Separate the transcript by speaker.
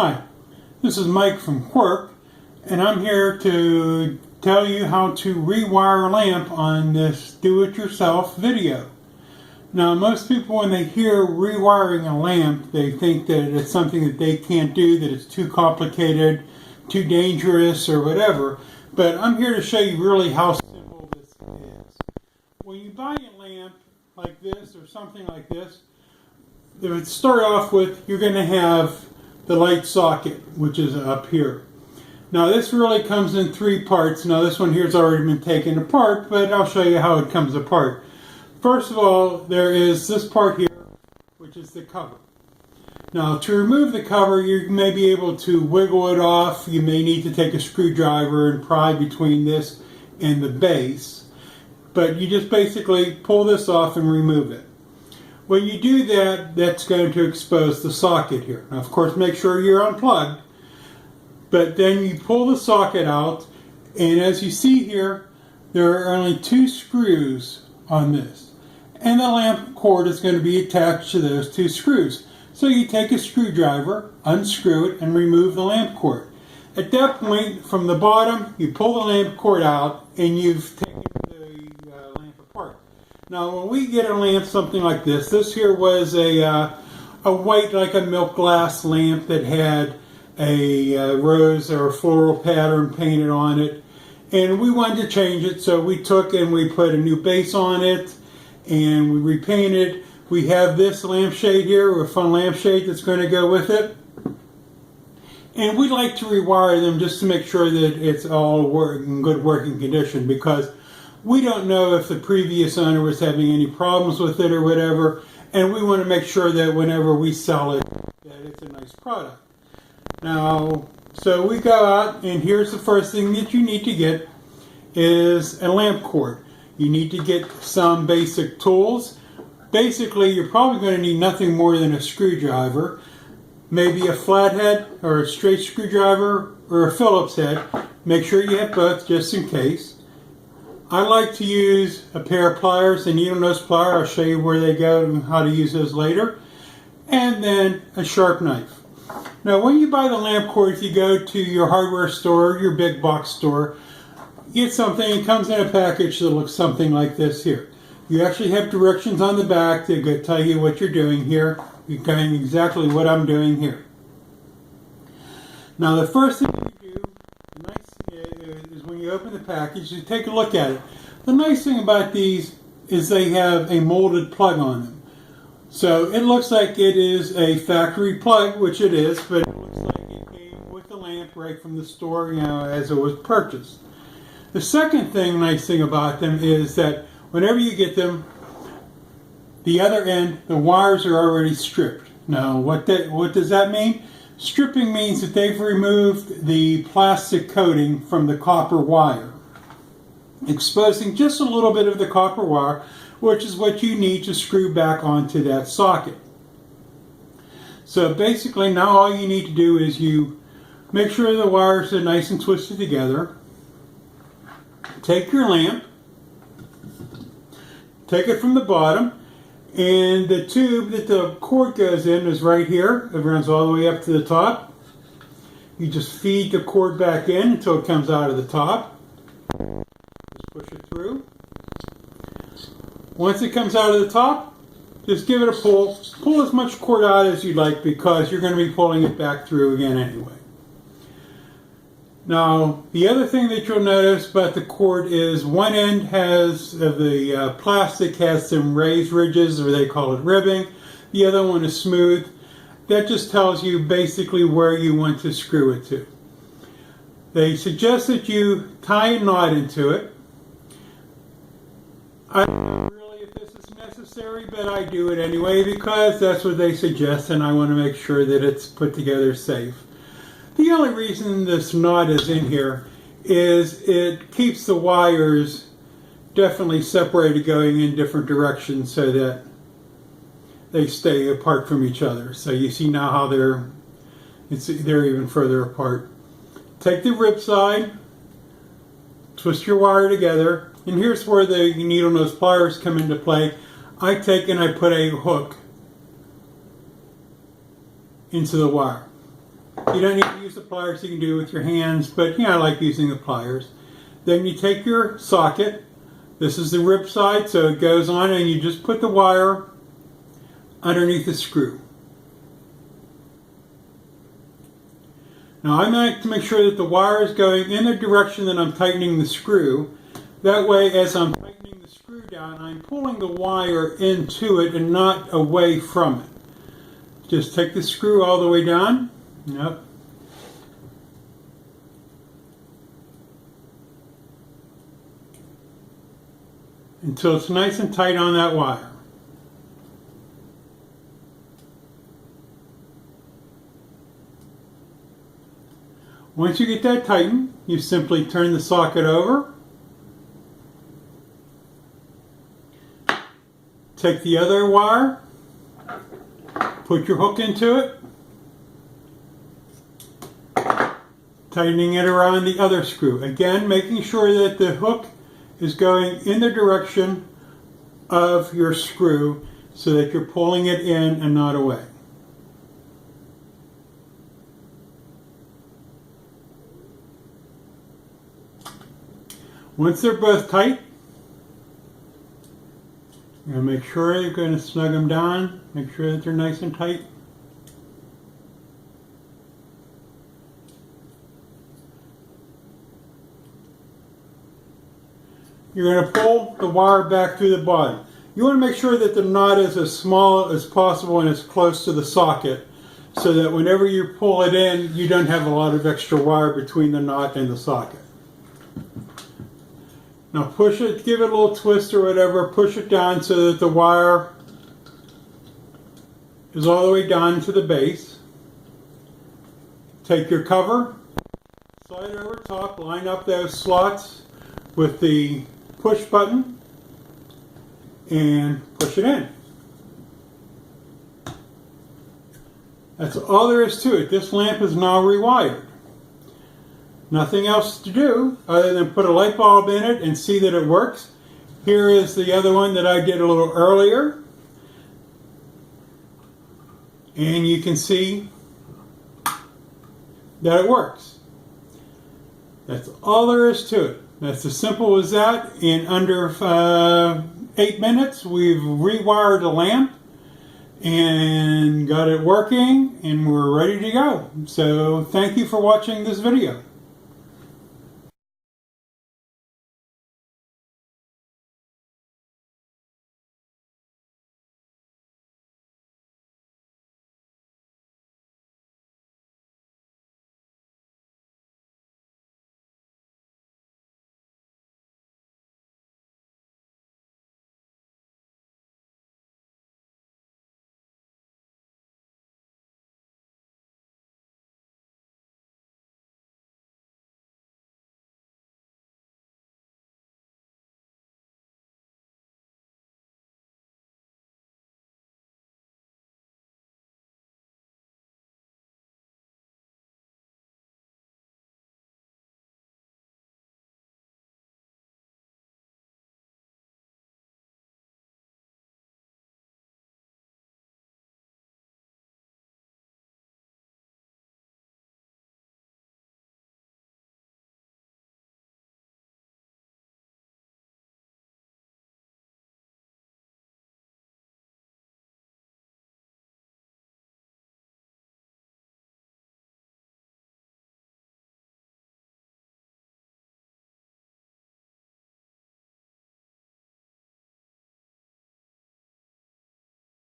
Speaker 1: Hi, this is Mike from QUIRK, and I'm here to tell you how to rewire a lamp on this do-it-yourself video. Now, most people, when they hear rewiring a lamp, they think that it's something that they can't do, that it's too complicated, too dangerous, or whatever. But I'm here to show you really how simple this is. When you buy a lamp like this or something like this, to start off with, you're going to have the light socket, which is up here. Now this really comes in three parts. Now this one here has already been taken apart, but I'll show you how it comes apart. First of all, there is this part here, which is the cover. Now to remove the cover, you may be able to wiggle it off. You may need to take a screwdriver and pry between this and the base. But you just basically pull this off and remove it. When you do that, that's going to expose the socket here. Now, of course, make sure you're unplugged. But then you pull the socket out, and as you see here, there are only two screws on this. And the lamp cord is going to be attached to those two screws. So you take a screwdriver, unscrew it, and remove the lamp cord. At that point, from the bottom, you pull the lamp cord out, and you've taken the lamp apart. Now, when we get a lamp something like this, this here was a white, like a milk glass lamp that had a rose or a floral pattern painted on it. And we wanted to change it, so we took and we put a new base on it, and we repainted. We have this lampshade here, or a fun lampshade that's going to go with it. And we like to rewire them just to make sure that it's all in good working condition, because we don't know if the previous owner was having any problems with it or whatever, and we want to make sure that whenever we sell it, that it's a nice product. Now, so we go out, and here's the first thing that you need to get is a lamp cord. You need to get some basic tools. Basically, you're probably going to need nothing more than a screwdriver, maybe a flathead or a straight screwdriver or a Phillips head. Make sure you have both just in case. I like to use a pair of pliers, a needle nose plier. I'll show you where they go and how to use those later. And then a sharp knife. Now when you buy the lamp cord, if you go to your hardware store, your big box store, get something, it comes in a package that looks something like this here. You actually have directions on the back that tell you what you're doing here. You're doing exactly what I'm doing here. Now the first thing you do, is when you open the package, you take a look at it. The nice thing about these is they have a molded plug on them. So it looks like it is a factory plug, which it is, but it looks like it came with the lamp right from the store, as it was purchased. The second nice thing about them is that whenever you get them, the other end, the wires are already stripped. Now, what does that mean? Stripping means that they've removed the plastic coating from the copper wire, exposing just a little bit of the copper wire, which is what you need to screw back onto that socket. So basically now all you need to do is you make sure the wires are nice and twisted together. Take your lamp, take it from the bottom, and the tube that the cord goes in is right here. It runs all the way up to the top. You just feed the cord back in until it comes out of the top. Just push it through. Once it comes out of the top, just give it a pull. Pull as much cord out as you like, because you're going to be pulling it back through again anyway. Now, the other thing that you'll notice about the cord is one end of the plastic has some raised ridges, or they call it ribbing. The other one is smooth. That just tells you basically where you want to screw it to. They suggest that you tie a knot into it. I don't know really if this is necessary, but I do it anyway because that's what they suggest, and I want to make sure that it's put together safe. The only reason this knot is in here is it keeps the wires definitely separated, going in different directions, so that they stay apart from each other. So you see now how they're even further apart. Take the rib side, twist your wire together, and here's where the needle nose pliers come into play. I take and I put a hook into the wire. You don't need to use the pliers, you can do it with your hands, but I like using the pliers. Then you take your socket. This is the rib side, so it goes on, and you just put the wire underneath the screw. Now I like to make sure that the wire is going in the direction that I'm tightening the screw. That way, as I'm tightening the screw down, I'm pulling the wire into it and not away from it. Just take the screw all the way down. Yep. Until it's nice and tight on that wire. Once you get that tightened, you simply turn the socket over. Take the other wire, put your hook into it, tightening it around the other screw. Again, making sure that the hook is going in the direction of your screw so that you're pulling it in and not away. Once they're both tight, you're going to make sure you're going to snug them down, make sure that they're nice and tight. You're going to pull the wire back through the body. You want to make sure that the knot is as small as possible and as close to the socket so that whenever you pull it in, you don't have a lot of extra wire between the knot and the socket. Now push it, give it a little twist or whatever, push it down so that the wire is all the way down to the base. Take your cover, slide it over top, line up those slots with the push button and push it in. That's all there is to it. This lamp is now rewired. Nothing else to do other than put a light bulb in it and see that it works. Here is the other one that I did a little earlier. And you can see that it works. That's all there is to it. That's as simple as that. In under 8 minutes, we've rewired a lamp and got it working, and we're ready to go. So thank you for watching this video.